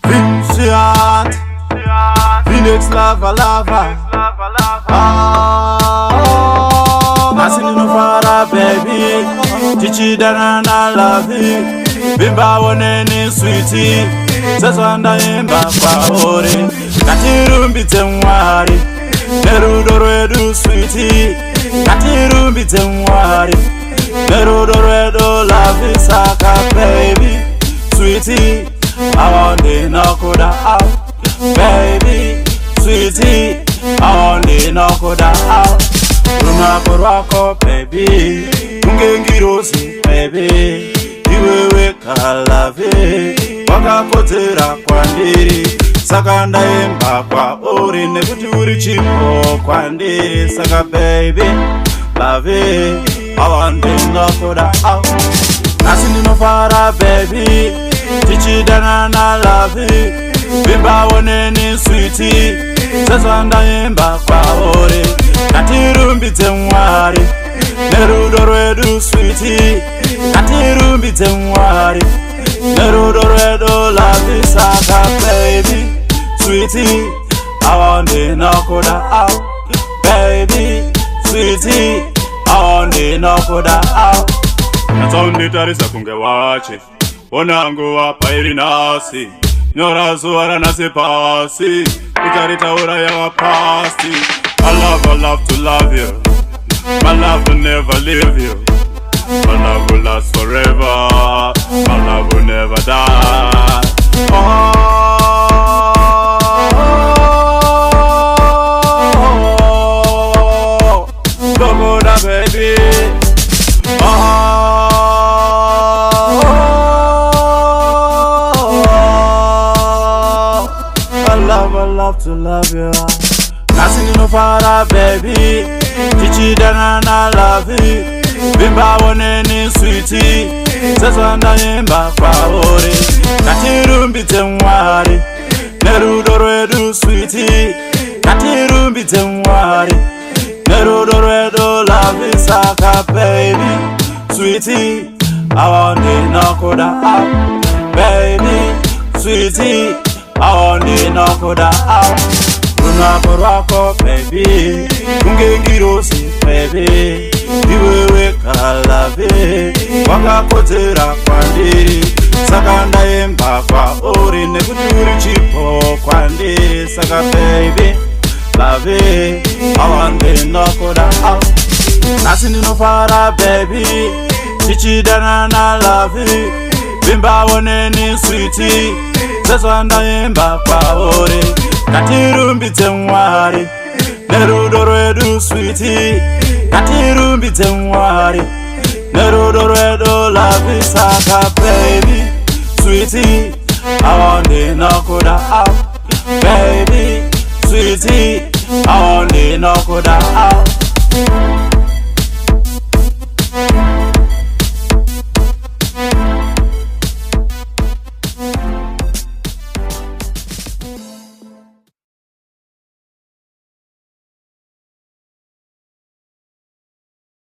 Vincent, Phoenix lava. Nasini no fara baby, Chichi dana na love you. Bimba woneni sweetie, saswanda imba kwa ore. Katirumbi temwari, nerudo redu sweetie. Katirumbi temwari, nerudo redu love isaka baby, sweetie. I want to knock out, baby, sweetie. I want to knock out. Runakorwako baby, ungengirosi baby, iwewe kalave, wakakotera kwandiri, saka ndaimba kwa uri nekuti uri chipo kwandiri, saka baby, love, I want to knock out. Nasi ndinofara baby, tichidana na love, bimba woneni sweetie, sasa ndaimba kwa uri. Katirumbi temwari, nerudo redu sweetie. Katirumbi temwari, nerudo redu love isaka baby, sweetie. I want to knock out, baby, sweetie. I want to knock out. Natsondi tarisa kunge wache, onangu wapa iri nasi, nyora zuara nasi pasi, utarita ura ya wapasti. I love to love you. My love will never leave you. My love will last forever. My love will never die. Oh, Logoda baby. I love to love you. Nasini no fara baby, tichidana na love, bimba woneni sweetie, saswanda imba kwa ore. Katirumbi temwari, nerudo redu sweetie. Katirumbi temwari, nerudo redu love isaka baby, sweetie. I want to knock out, baby, sweetie. I want to knock out. Runakorwako baby, ungengirosi baby, iwewe kalave, wakakotera kwandiri, saka ndaimba kwa uri nekuti uri chipo kwandiri, saka baby, love, I want to knock out. Nasi ndinofara baby, tichidana na love, bimba woneni sweetie, sasa ndaimba kwa uri. Katirumbi temwari, nerudo redu sweetie. Katirumbi temwari, nerudo redu love isaka baby, sweetie. I want to knock out, baby, sweetie. I want to knock out.